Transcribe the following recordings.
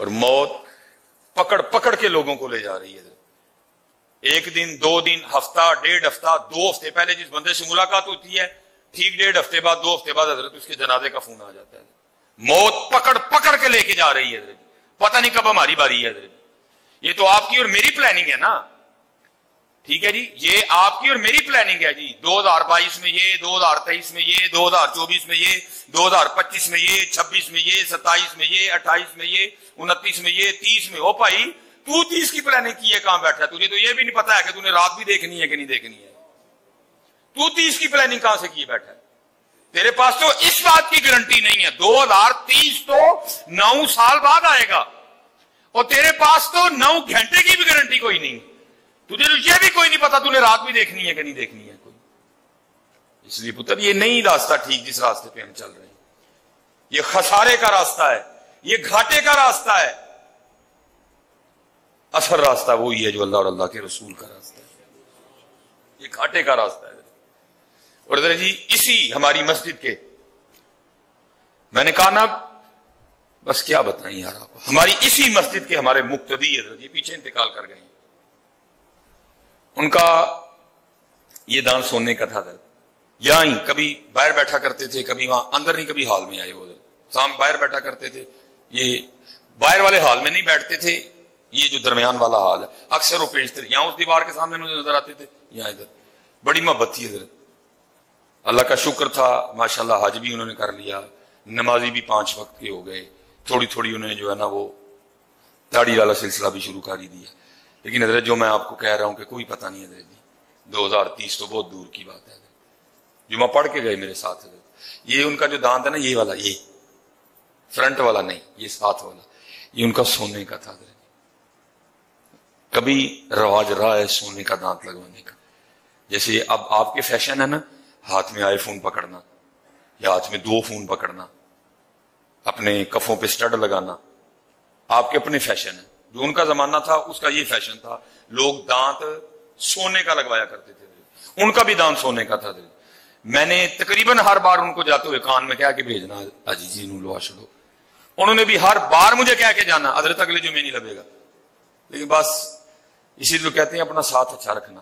اور موت پکڑ پکڑ کے لوگوں کو لے جا رہی ہے. ایک دن، 2 دن، ہفتہ، 1.5 ہفتہ، 2 ہفتے پہلے جس بندے سے ملاقات ہوتی ہے، ٹھیک 1.5 ہفتے بعد، 2 ہفتے بعد حضرت اس کے جنازے کا فون آ جاتا ہے. موت پکڑ پکڑ کے لے کے جا رہی ہے حضرت. پتہ نہیں کب ہماری باری ہے حضرت. یہ تو آپ کی اور میری پلاننگ ہے نا. ٹھیک ہے جی، یہ آپ کی اور میری پلاننگ ہے جی. 2022 میں یہ، 2023 میں یہ، 2024 میں یہ، 2025 میں یہ، 26 میں یہ، 27 میں یہ، 28 میں یہ، 29 میں یہ، 30 میں. ہو بھائی تو 30 کی پلاننگ کی ہے، کہاں بیٹھا؟ تجھے تو یہ بھی نہیں پتا ہے کہ تُو نے رات بھی دیکھنی ہے کہ نہیں دیکھنی ہے. تو 30 کی پلاننگ کہاں سے کیے بیٹھا ہے؟ تیرے پاس تو اس بات کی گارنٹی نہیں ہے. 2030 تو 9 سال بعد آئے گا، اور تیرے پاس تو 9 گھنٹے کی بھی گارنٹی کوئی نہیں. تجھے تو یہ بھی کوئی نہیں پتا تو نے رات بھی دیکھنی ہے کہ نہیں دیکھنی ہے کوئی. اس لیے پتر یہ نہیں راستہ ٹھیک جس راستے پہ ہم چل رہے ہیں. یہ خسارے کا راستہ ہے، یہ گھاٹے کا راستہ ہے. اصل راستہ وہی ہے جو اللہ اور اللہ کے رسول کا راستہ ہے. یہ گھاٹے کا راستہ ہے. اور ادھر جی اسی ہماری مسجد کے، میں نے کہا نا بس کیا بتائیں یار آپ کو، ہماری اسی مسجد کے ہمارے مقتدی حضرت جی پیچھے انتقال کر گئے. ان کا یہ دان سونے کا تھا حضرت. یہاں ہی کبھی باہر بیٹھا کرتے تھے، کبھی وہاں اندر نہیں، کبھی ہال میں آئے وہ شام باہر بیٹھا کرتے تھے. یہ باہر والے ہال میں نہیں بیٹھتے تھے، یہ جو درمیان والا حال ہے اکثر وہ پیشتے تھے. یہاں اس دیوار کے سامنے مجھے نظر آتے تھے، یہاں ادھر. بڑی محبت تھی حضرت. اللہ کا شکر تھا ماشاءاللہ، حج بھی انہوں نے کر لیا، نمازی بھی 5 وقت کے ہو گئے. تھوڑی تھوڑی انہوں نے جو ہے نا وہ داڑھی والا سلسلہ بھی شروع کر ہی دیا. لیکن حضرت جو میں آپ کو کہہ رہا ہوں کہ کوئی پتہ نہیں حضرت جی، 2030 تو بہت دور کی بات ہے حضرت. جمعہ پڑھ کے گئے میرے ساتھ حضرت. یہ ان کا جو دانت ہے نا، یہ والا، یہ فرنٹ والا نہیں، یہ ساتھ والا، یہ ان کا سونے کا تھا حضرت. کبھی رواج رہا ہے سونے کا دانت لگوانے کا. جیسے اب آپ کے فیشن ہے نا، ہاتھ میں آئی فون پکڑنا یا ہاتھ میں 2 فون پکڑنا، اپنے کفوں پہ سٹڈ لگانا، آپ کے اپنے فیشن ہے. جو ان کا زمانہ تھا اس کا یہ فیشن تھا، لوگ دانت سونے کا لگوایا کرتے تھے. ان کا بھی دانت سونے کا تھا. میں نے تقریباً ہر بار ان کو جاتے ہوئے کان میں کہہ کے بھیجنا، اجی جی نو لوا چھڑو. انہوں نے بھی ہر بار مجھے کہہ کے جانا، حضرت اگلے جو میں نہیں لگے گا. لیکن بس اسی لیے کہتے ہیں اپنا ساتھ اچھا رکھنا.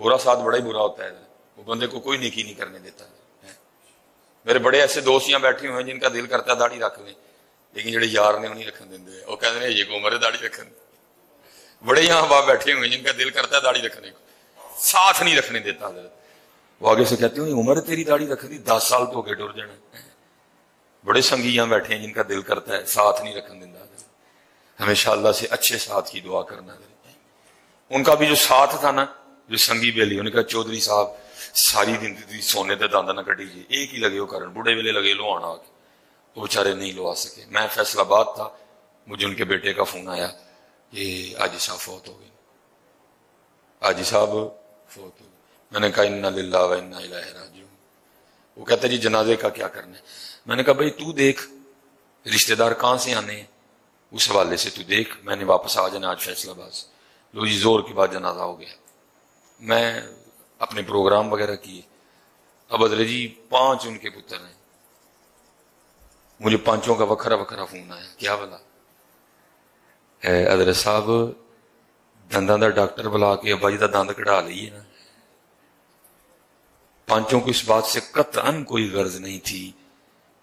برا ساتھ بڑا ہی برا ہوتا ہے، وہ بندے کو کوئی نیکی نہیں کرنے دیتا. میرے بڑے ایسے دوست یہاں بیٹھے ہوئے ہیں جن کا دل کرتا ہے داڑھی رکھ لیں، لیکن جڑے یار نے انہیں رکھن دیں، وہ کہتے ہیں یہ کو عمر ہے داڑھی رکھن. بڑے یہاں باپ بیٹھے ہوئے ہیں جن کا دل کرتا ہے داڑھی رکھنے کو، ساتھ نہیں رکھنے دیتا حضرت. وہ آگے سے کہتے ہیں عمر تیری داڑھی رکھ دی، 10 سال تو ہو گئے ڈر جانا. بڑے سنگی یہاں بیٹھے ہیں جن کا دل کرتا ہے ساتھ نہیں رکھن دیتا. ہمیشہ اللہ سے اچھے ساتھ کی دعا کرنا. ان کا بھی جو ساتھ تھا نا، جو سنگی بیلی، انہوں نے کہا چودھری صاحب ساری دن سونے دے داندہ نہ کٹی جی، ایک ہی لگے ہو کرن. بڑھے ویلے لگے لو آنا آگے، وہ بیچارے نہیں لو آ سکے. میں فیصل آباد تھا، مجھے ان کے بیٹے کا فون آیا، یہ آجی صاحب فوت ہو گئے، آجی صاحب فوت ہو گئے. میں نے کہا انا للہ و انا الیہ راجعون. وہ کہتا جی جنازے کا کیا کرنا ہے؟ میں نے کہا بھائی تو دیکھ رشتہ دار کہاں سے آنے ہیں، اس حوالے سے تو دیکھ. میں نے واپس آ جانا آج فیصل آباد سے. لو جی زور کے بعد جنازہ ہو گیا. میں اپنے پروگرام وغیرہ کیے. اب ادھر جی 5 ان کے پتر ہیں. مجھے 5 کا وکھرا وکھرا فون آیا. کیا بلا ادھر صاحب دنداں دا ڈاکٹر بلا کے ابا جی دا دند کڑا لیے نا. 5 کو اس بات سے قطعاً کوئی غرض نہیں تھی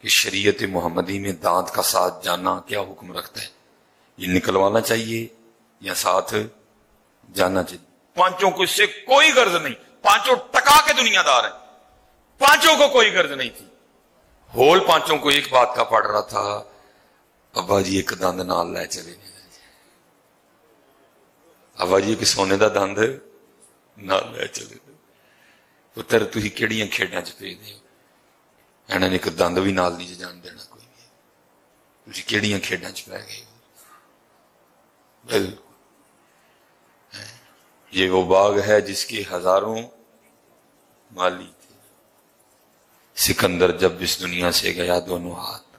کہ شریعت محمدی میں دانت کا ساتھ جانا کیا حکم رکھتا ہے، یہ نکلوانا چاہیے یا ساتھ جانا چاہیے. 5 کو اس سے کوئی غرض نہیں. 5 ٹکا کے دنیا دار ہیں، 5 کو کوئی غرض نہیں تھی. ہول 5 کو ایک بات کا پڑ رہا تھا، ابا جی ایک دند نال لے چلے. ابا جی ایک سونے دا دند نال لے چلے. پتر تھی کہڑیاں کھیڈاں چ پے دے، انہوں نے ایک دند بھی نال نہیں جان دینا کوئی بھی. تھی کہڑیاں کھیڈاں چ پے گئے. بالکل یہ وہ باغ ہے جس کے ہزاروں مالی تھے. سکندر جب اس دنیا سے گیا دونوں ہاتھ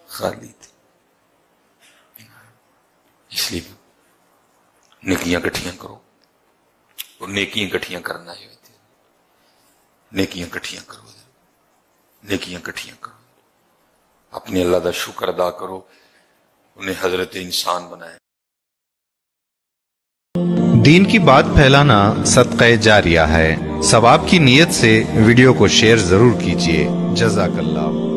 خالی تھے. اس لیے نیکیاں کٹھیاں کرو، اور نیکیاں کٹھیاں کرنا ہے. نیکیاں کٹھیاں کرو، نیکیاں کٹھیاں کرو. اپنے اللہ دا شکر ادا کرو انہیں حضرت انسان بنائے۔ دین کی بات پھیلانا صدقہ جاریہ ہے۔ ثواب کی نیت سے ویڈیو کو شیئر ضرور کیجیے۔ جزاک اللہ۔